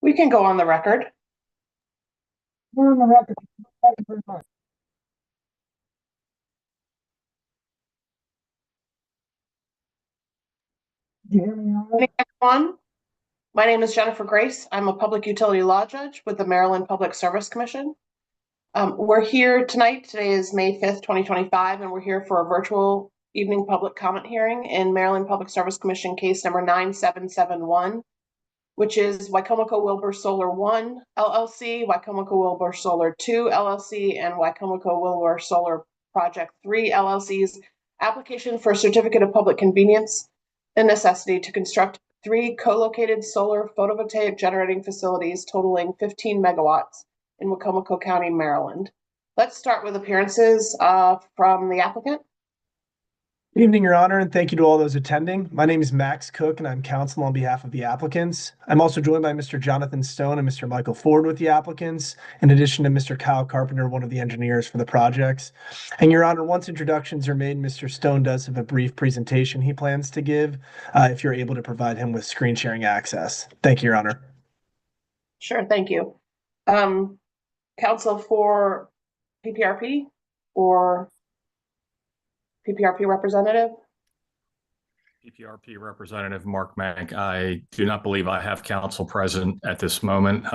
We can go on the record. We're on the record. Thank you very much. Do you hear me all right? Hey, everyone. My name is Jennifer Grace. I'm a public utility law judge with the Maryland Public Service Commission. We're here tonight. Today is May 5th, 2025, and we're here for a virtual evening public comment hearing in Maryland Public Service Commission case number 9771, which is Wicomico Wilber Solar 1 LLC, Wicomico Wilber Solar 2 LLC, and Wicomico Wilber Solar Project 3 LLC's application for a certificate of public convenience and necessity to construct 3 co-located solar photovoltaic generating facilities totaling 15 megawatts in Wicomico County, Maryland. Let's start with appearances from the applicant. Good evening, Your Honor, and thank you to all those attending. My name is Max Cook, and I'm counsel on behalf of the applicants. I'm also joined by Mr. Jonathan Stone and Mr. Michael Ford with the applicants, in addition to Mr. Kyle Carpenter, one of the engineers for the projects. And Your Honor, once introductions are made, Mr. Stone does have a brief presentation he plans to give, if you're able to provide him with screen sharing access. Thank you, Your Honor. Sure, thank you. Counsel for PPRP or PPRP representative? PPRP representative Mark Mank. I do not believe I have counsel present at this moment,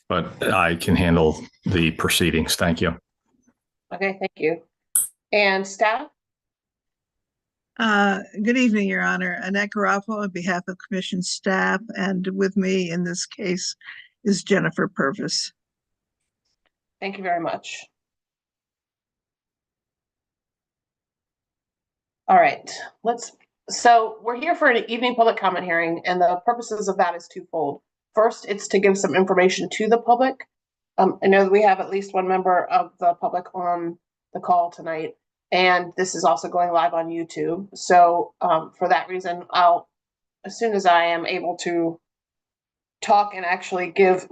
but I can handle the proceedings. Thank you. Okay, thank you. And staff? Good evening, Your Honor. Annette Garofalo on behalf of Commission staff, and with me in this case is Jennifer Purvis. Thank you very much. All right, so we're here for an evening public comment hearing, and the purposes of that is twofold. First, it's to give some information to the public. I know that we have at least one member of the public on the call tonight, and this is also going live on YouTube. So for that reason, as soon as I am able to talk and actually give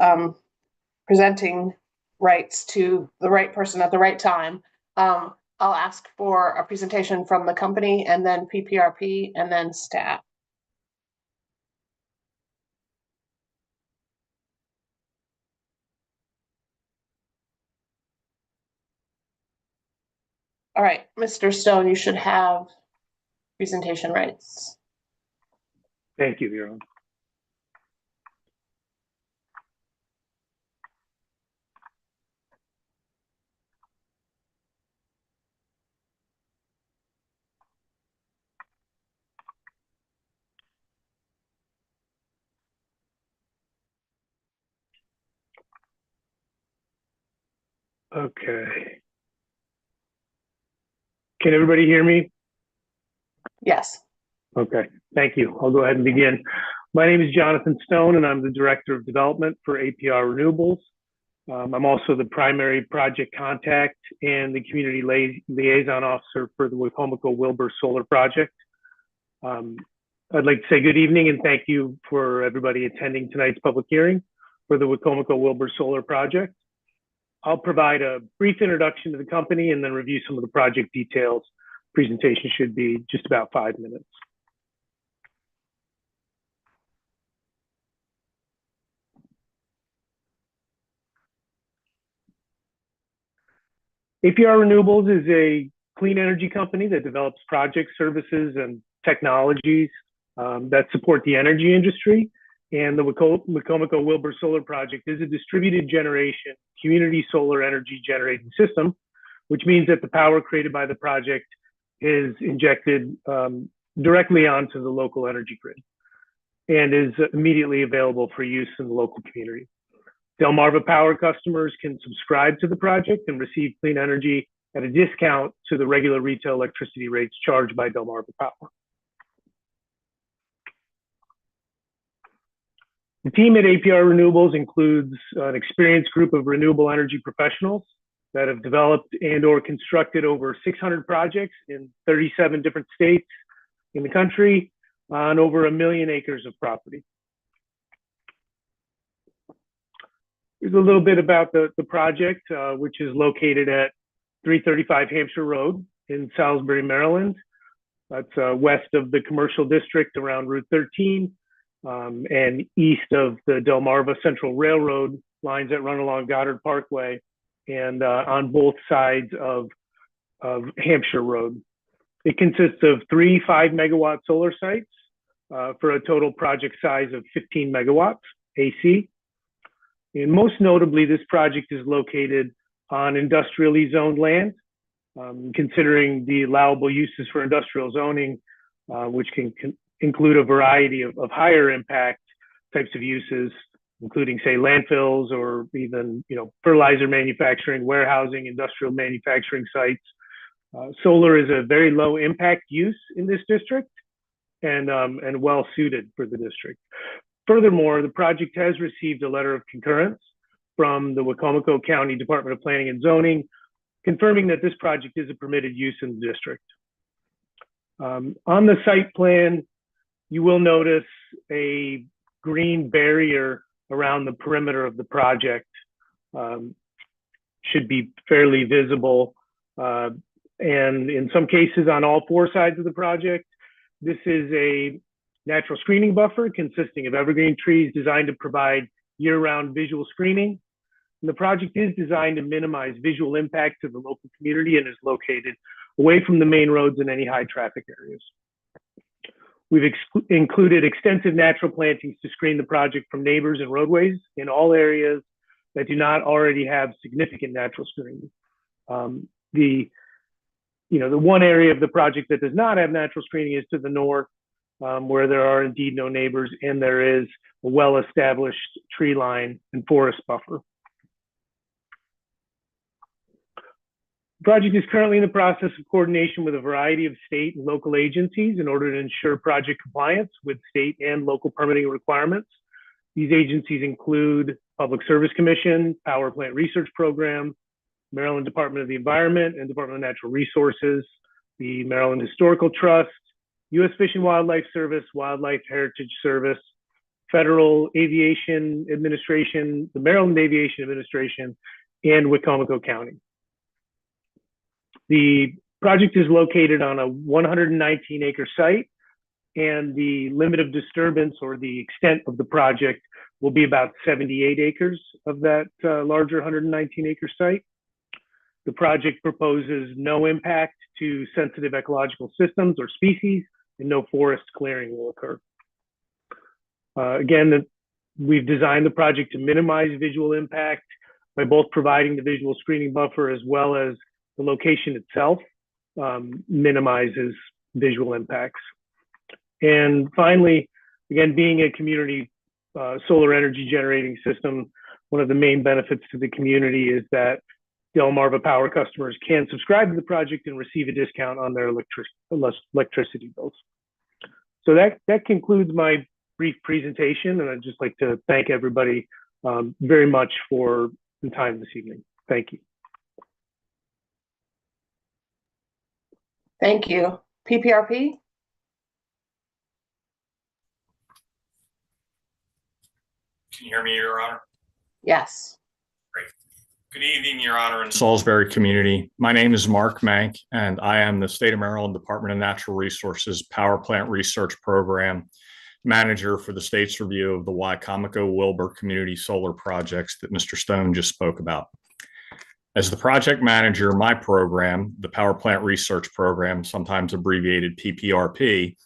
presenting rights to the right person at the right time, I'll ask for a presentation from the company and then PPRP and then staff. All right, Mr. Stone, you should have presentation rights. Thank you, Your Honor. Okay. Can everybody hear me? Yes. Okay, thank you. I'll go ahead and begin. My name is Jonathan Stone, and I'm the Director of Development for APR Renewables. I'm also the primary project contact and the community liaison officer for the Wicomico Wilber Solar Project. I'd like to say good evening and thank you for everybody attending tonight's public hearing for the Wicomico Wilber Solar Project. I'll provide a brief introduction to the company and then review some of the project details. Presentation should be just about 5 minutes. APR Renewables is a clean energy company that develops projects, services, and technologies that support the energy industry. And the Wicomico Wilber Solar Project is a distributed generation community solar energy generating system, which means that the power created by the project is injected directly onto the local energy grid and is immediately available for use in the local community. Delmarva Power customers can subscribe to the project and receive clean energy at a discount to the regular retail electricity rates charged by Delmarva Power. The team at APR Renewables includes an experienced group of renewable energy professionals that have developed and or constructed over 600 projects in 37 different states in the country on over 1 million acres of property. Here's a little bit about the project, which is located at 335 Hampshire Road in Salisbury, Maryland. That's west of the commercial district around Route 13 and east of the Delmarva Central Railroad lines that run along Goddard Parkway and on both sides of Hampshire Road. It consists of 3 5-megawatt solar sites for a total project size of 15 megawatts AC. And most notably, this project is located on industrially zoned land. Considering the allowable uses for industrial zoning, which can include a variety of higher impact types of uses, including, say, landfills or even, fertilizer manufacturing, warehousing, industrial manufacturing sites. Solar is a very low impact use in this district and well suited for the district. Furthermore, the project has received a letter of concurrence from the Wicomico County Department of Planning and Zoning, confirming that this project is a permitted use in the district. On the site plan, you will notice a green barrier around the perimeter of the project. Should be fairly visible. And in some cases on all 4 sides of the project, this is a natural screening buffer consisting of evergreen trees designed to provide year-round visual screening. And the project is designed to minimize visual impact to the local community and is located away from the main roads and any high traffic areas. We've included extensive natural plantings to screen the project from neighbors and roadways in all areas that do not already have significant natural screening. The one area of the project that does not have natural screening is to the north, where there are indeed no neighbors and there is a well-established tree line and forest buffer. The project is currently in the process of coordination with a variety of state and local agencies in order to ensure project compliance with state and local permitting requirements. These agencies include Public Service Commission, Power Plant Research Program, Maryland Department of the Environment and Department of Natural Resources, the Maryland Historical Trust, U.S. Fish and Wildlife Service, Wildlife Heritage Service, Federal Aviation Administration, the Maryland Aviation Administration, and Wicomico County. The project is located on a 119-acre site, and the limit of disturbance or the extent of the project will be about 78 acres of that larger 119-acre site. The project proposes no impact to sensitive ecological systems or species, and no forest clearing will occur. Again, we've designed the project to minimize visual impact by both providing the visual screening buffer as well as the location itself minimizes visual impacts. And finally, again, being a community solar energy generating system, one of the main benefits to the community is that Delmarva Power customers can subscribe to the project and receive a discount on their electricity bills. So that concludes my brief presentation, and I'd just like to thank everybody very much for the time this evening. Thank you. Thank you. PPRP? Can you hear me, Your Honor? Yes. Great. Good evening, Your Honor, and Salisbury community. My name is Mark Mank, and I am the State of Maryland Department of Natural Resources Power Plant Research Program Manager for the state's review of the Wicomico Wilber Community Solar projects that Mr. Stone just spoke about. As the project manager, my program, the Power Plant Research Program, sometimes abbreviated PPRP,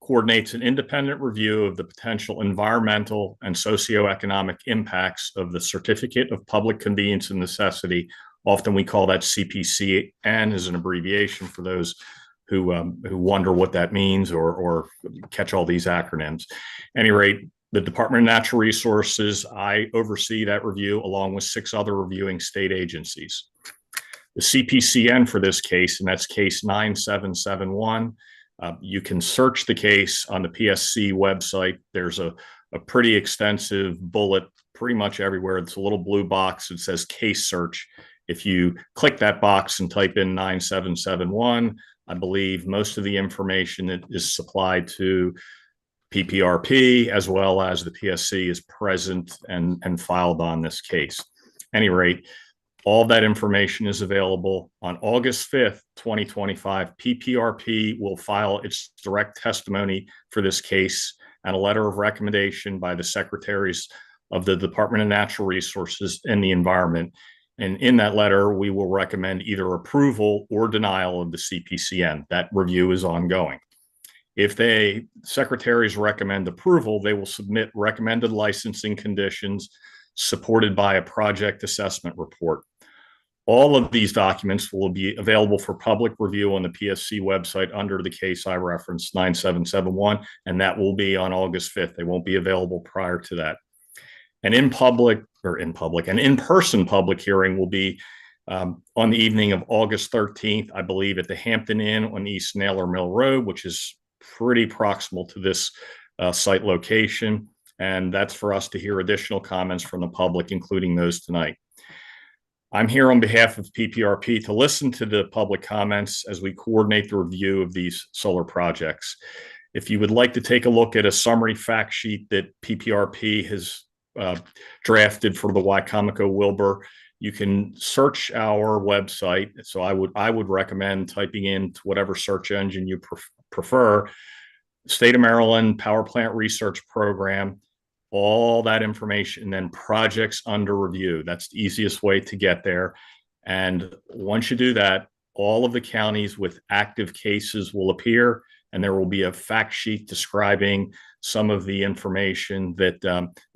coordinates an independent review of the potential environmental and socioeconomic impacts of the Certificate of Public Convenience and Necessity. Often we call that CPCN as an abbreviation for those who wonder what that means or catch all these acronyms. At any rate, the Department of Natural Resources, I oversee that review along with 6 other reviewing state agencies. The CPCN for this case, and that's case 9771, you can search the case on the PSC website. There's a pretty extensive bullet pretty much everywhere. It's a little blue box that says case search. If you click that box and type in 9771, I believe most of the information that is supplied to PPRP as well as the PSC is present and filed on this case. At any rate, All of that information is available. On August 5th, 2025. PPRP will file its direct testimony for this case and a letter of recommendation by the secretaries of the Department of Natural Resources and the Environment. And in that letter, we will recommend either approval or denial of the CPCN. That review is ongoing. If the secretaries recommend approval, they will submit recommended licensing conditions supported by a project assessment report. All of these documents will be available for public review on the PSC website under the case I referenced, 9771, and that will be on August 5th. They won't be available prior to that. An in-person public hearing will be on the evening of August 13th, I believe, at the Hampton Inn on East Naylor Mill Road, which is pretty proximal to this site location. And that's for us to hear additional comments from the public, including those tonight. I'm here on behalf of PPRP to listen to the public comments as we coordinate the review of these solar projects. If you would like to take a look at a summary fact sheet that PPRP has drafted for the Wicomico Wilber, you can search our website. So I would recommend typing into whatever search engine you prefer, State of Maryland Power Plant Research Program, all that information, and then projects under review. That's the easiest way to get there. And once you do that, all of the counties with active cases will appear, and there will be a fact sheet describing some of the information that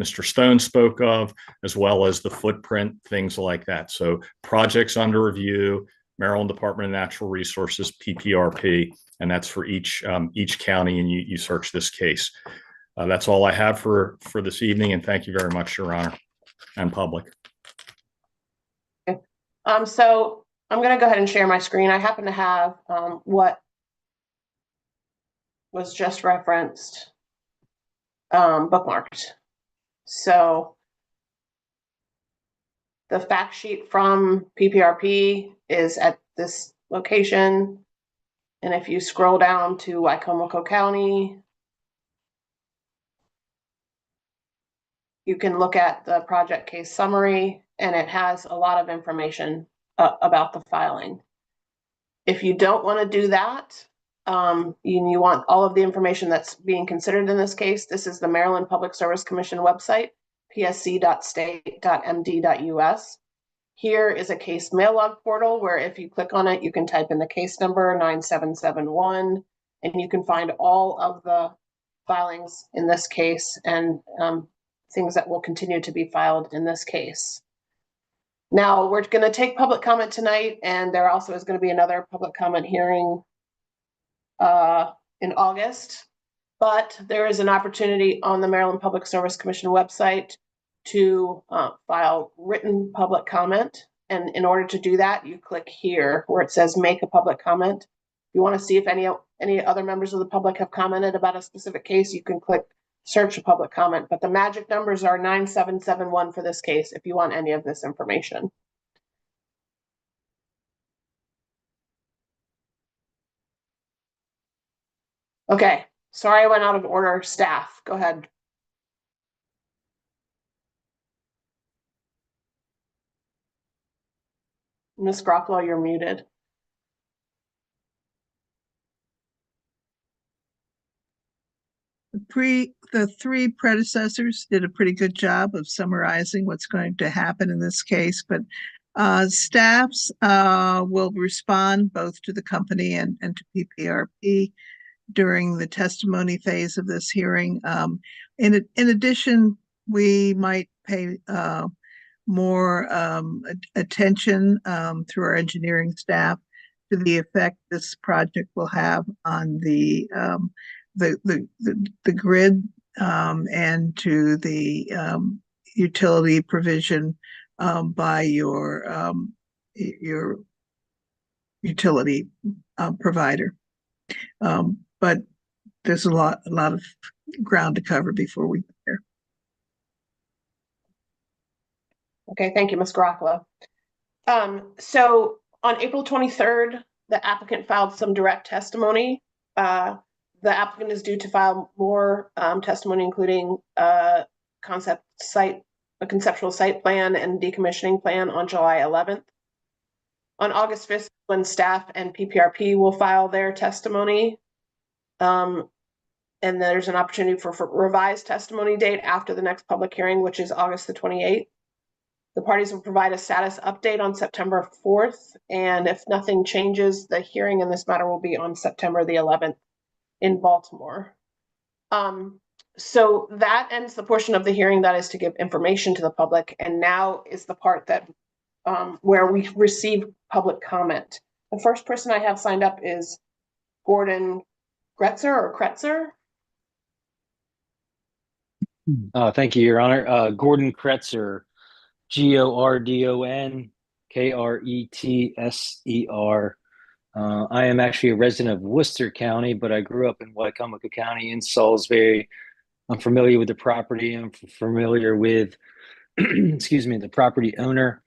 Mr. Stone spoke of, as well as the footprint, things like that. So projects under review, Maryland Department of Natural Resources, PPRP, and that's for each county, and you search this case. That's all I have for this evening, and thank you very much, Your Honor, and public. Okay. So I'm going to go ahead and share my screen. I happen to have what was just referenced bookmarked. So the fact sheet from PPRP is at this location. And if you scroll down to Wicomico County, you can look at the project case summary, and it has a lot of information about the filing. If you don't want to do that, you want all of the information that's being considered in this case, this is the Maryland Public Service Commission website, psc.state.md.us. Here is a case mail log portal where if you click on it, you can type in the case number 9771, and you can find all of the filings in this case and things that will continue to be filed in this case. Now, we're going to take public comment tonight, and there also is going to be another public comment hearing in August, but there is an opportunity on the Maryland Public Service Commission website to file written public comment. And in order to do that, you click here where it says make a public comment. If you want to see if any other members of the public have commented about a specific case, you can click search a public comment, but the magic numbers are 9771 for this case if you want any of this information. Okay, sorry I went out of order. Staff, go ahead. Ms. Groffalo, you're muted. The three predecessors did a pretty good job of summarizing what's going to happen in this case, but staffs will respond both to the company and to PPRP during the testimony phase of this hearing. In addition, we might pay more attention through our engineering staff to the effect this project will have on the grid and to the utility provision by your utility provider. But there's a lot of ground to cover before we get there. Okay, thank you, Ms. Groffalo. So on April 23rd, the applicant filed some direct testimony. The applicant is due to file more testimony, including concept site a conceptual site plan and decommissioning plan on July 11th. On August 5th, when staff and PPRP will file their testimony. And there's an opportunity for revised testimony date after the next public hearing, which is August the 28th. The parties will provide a status update on September 4th, and if nothing changes, the hearing in this matter will be on September the 11th in Baltimore. So that ends the portion of the hearing that is to give information to the public, and now is the part that where we receive public comment. The first person I have signed up is Gordon Kretzer. Thank you, Your Honor. Gordon Kretzer, Gordon Kretser. I am actually a resident of Worcester County, but I grew up in Wicomico County in Salisbury. I'm familiar with the property. I'm familiar with, excuse me, the property owner.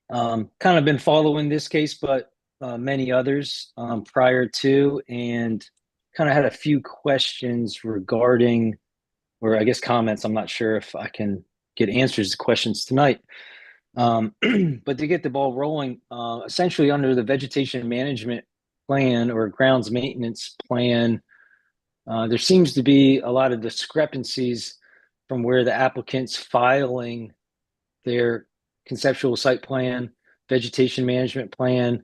Kind of been following this case, but many others prior to, and kind of had a few questions regarding, or I guess comments. I'm not sure if I can get answers to questions tonight. But to get the ball rolling, essentially under the vegetation management plan or grounds maintenance plan, there seems to be a lot of discrepancies from where the applicant's filing their conceptual site plan, vegetation management plan,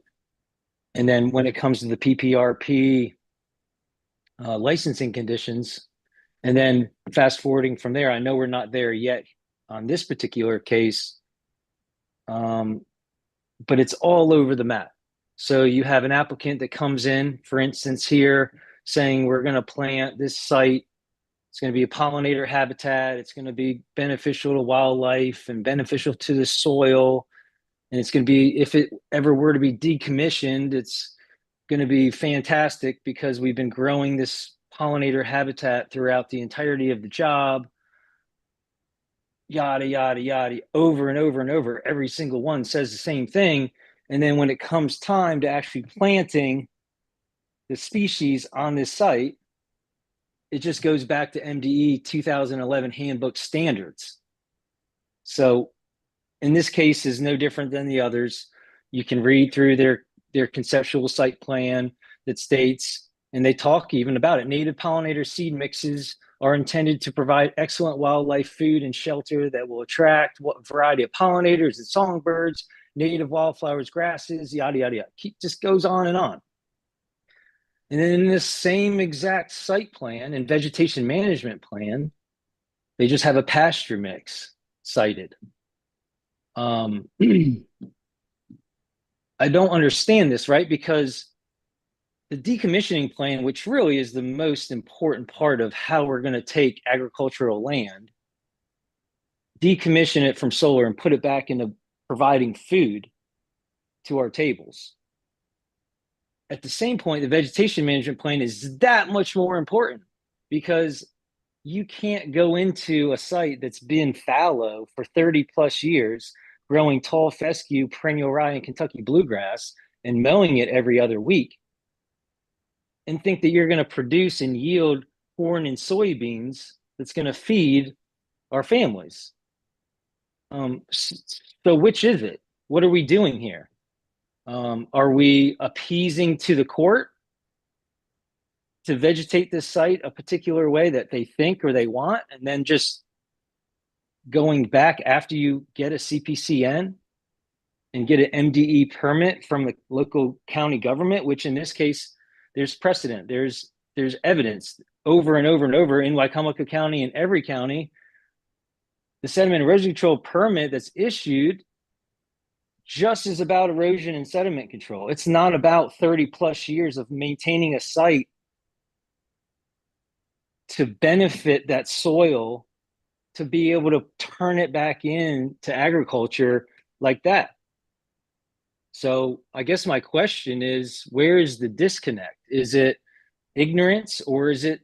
and then when it comes to the PPRP licensing conditions, and then fast forwarding from there, I know we're not there yet on this particular case, but it's all over the map. So you have an applicant that comes in, for instance, here saying we're going to plant this site. It's going to be a pollinator habitat. It's going to be beneficial to wildlife and beneficial to the soil. And it's going to be, if it ever were to be decommissioned, it's going to be fantastic because we've been growing this pollinator habitat throughout the entirety of the job. Yada, yada, yada, over and over and over. Every single one says the same thing. And then when it comes time to actually planting the species on this site, it just goes back to MDE 2011 handbook standards. So in this case is no different than the others. You can read through their conceptual site plan that states, and they talk even about it, native pollinator seed mixes are intended to provide excellent wildlife food and shelter that will attract what variety of pollinators and songbirds, native wildflowers, grasses, yada, yada, yada. Just goes on and on. And then in this same exact site plan and vegetation management plan, they just have a pasture mix cited. I don't understand this, right? Because the decommissioning plan, which really is the most important part of how we're going to take agricultural land, decommission it from solar and put it back into providing food to our tables. At the same point, the vegetation management plan is that much more important because you can't go into a site that's been fallow for 30 plus years, growing tall fescue, perennial rye, and Kentucky bluegrass, and mowing it every other week, and think that you're going to produce and yield corn and soybeans that's going to feed our families. So which is it? What are we doing here? Are we appeasing to the court to vegetate this site a particular way that they think or they want, and then just going back after you get a CPCN and get an MDE permit from the local county government, which in this case, there's precedent. There's evidence over and over and over in Wicomico County and every county. The sediment erosion control permit that's issued just is about erosion and sediment control. It's not about 30 plus years of maintaining a site to benefit that soil to be able to turn it back into agriculture like that. So I guess my question is, where is the disconnect? Is it ignorance, or is it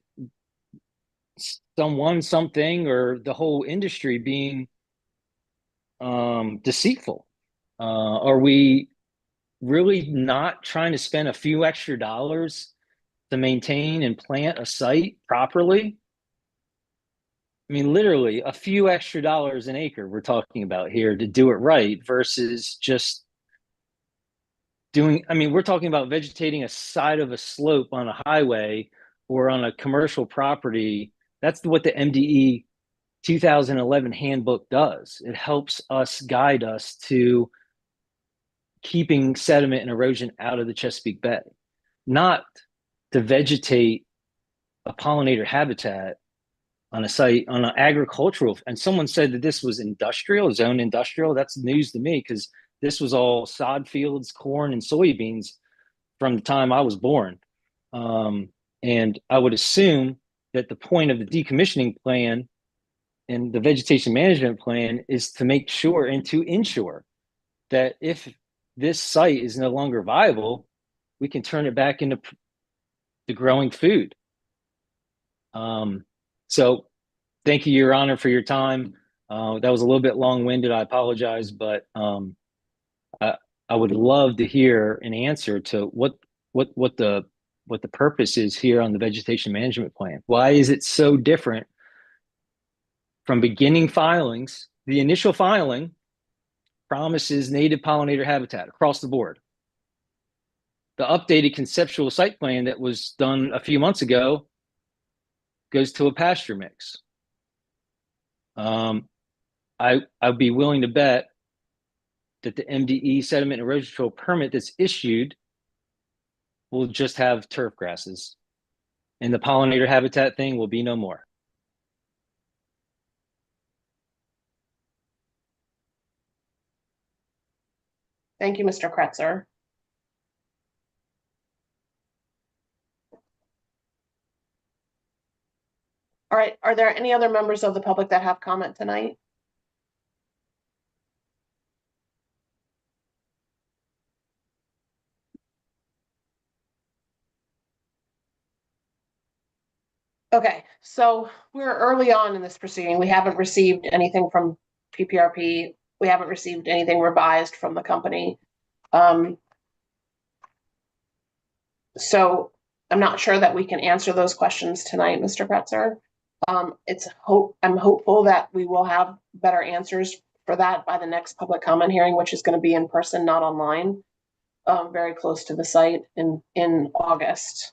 something, or the whole industry being deceitful? Are we really not trying to spend a few extra dollars to maintain and plant a site properly? I mean, literally a few extra dollars an acre we're talking about here to do it right versus just doing, I mean, we're talking about vegetating a side of a slope on a highway or on a commercial property. That's what the MDE 2011 handbook does. It helps us guide us to keeping sediment and erosion out of the Chesapeake Bay, not to vegetate a pollinator habitat on a site, on an agricultural. And someone said that this was industrial, zone industrial. That's news to me because this was all sod fields, corn, and soybeans from the time I was born. And I would assume that the point of the decommissioning plan and the vegetation management plan is to make sure and to ensure that if this site is no longer viable, we can turn it back into the growing food. So thank you, Your Honor, for your time. That was a little bit long-winded. I apologize, but I would love to hear an answer to what the purpose is here on the vegetation management plan. Why is it so different from beginning filings? The initial filing promises native pollinator habitat across the board. The updated conceptual site plan that was done a few months ago goes to a pasture mix. I'd be willing to bet that the MDE sediment erosion control permit that's issued will just have turf grasses, and the pollinator habitat thing will be no more. Thank you, Mr. Kretzer. All right, are there any other members of the public that have comment tonight? Okay, so we're early on in this proceeding. We haven't received anything from PPRP. We haven't received anything revised from the company. So I'm not sure that we can answer those questions tonight, Mr. Kretzer. I'm hopeful that we will have better answers for that by the next public comment hearing, which is going to be in person, not online, very close to the site in August.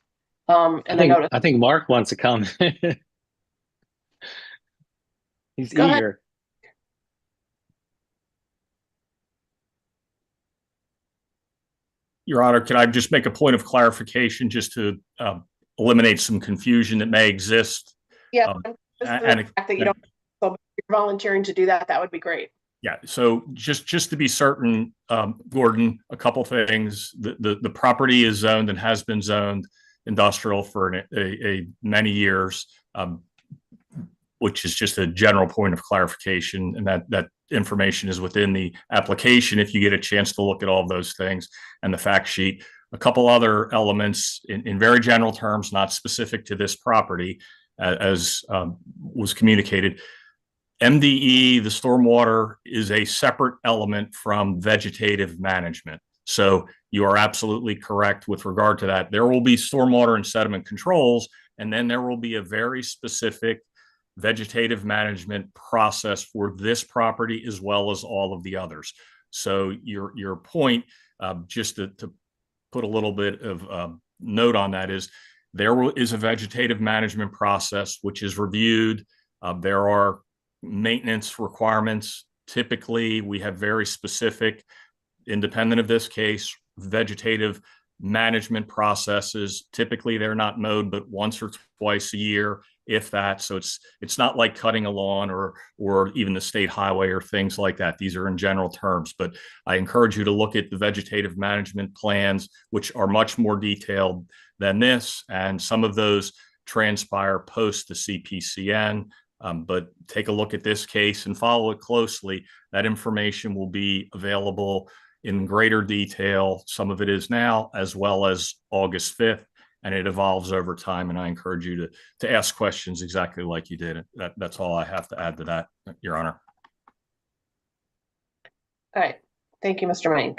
I think Mark wants to comment. He's Go eager. ahead. Your Honor, can I just make a point of clarification just to eliminate some confusion that may exist? Yeah, and the fact that you don't, so if you're volunteering to do that, that would be great. Yeah, so just to be certain, Gordon, a couple things. The property is zoned and has been zoned industrial for a many years, which is just a general point of clarification, and that information is within the application if you get a chance to look at all of those things and the fact sheet. A couple other elements in very general terms, not specific to this property, as was communicated. MDE, the stormwater, is a separate element from vegetative management. So you are absolutely correct with regard to that. There will be stormwater and sediment controls, and then there will be a very specific vegetative management process for this property as well as all of the others. So your point, just to put a little bit of note on that, is there is a vegetative management process which is reviewed. There are maintenance requirements. Typically, we have very specific, independent of this case, vegetative management processes. Typically, they're not mowed but once or twice a year, if that. So it's not like cutting a lawn or even the state highway or things like that. These are in general terms, but I encourage you to look at the vegetative management plans, which are much more detailed than this, and some of those transpire post the CPCN. But take a look at this case and follow it closely. That information will be available in greater detail. Some of it is now, as well as August 5th, and it evolves over time. And I encourage you to ask questions exactly like you did. That's all I have to add to that, Your Honor. All right. Thank you, Mr. Mank.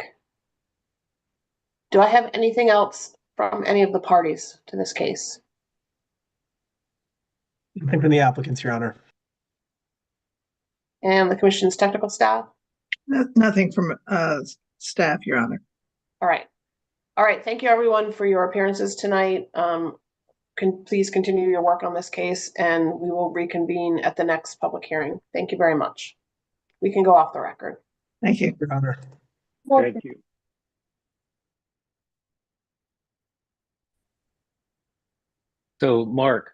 Do I have anything else from any of the parties to this case? Nothing from the applicants, Your Honor. And the commission's technical staff? Nothing from staff, Your Honor. All right. All right. Thank you, everyone, for your appearances tonight. Please continue your work on this case, and we will reconvene at the next public hearing. Thank you very much. We can go off the record. Thank you. Your Honor. Thank you. So, Mark,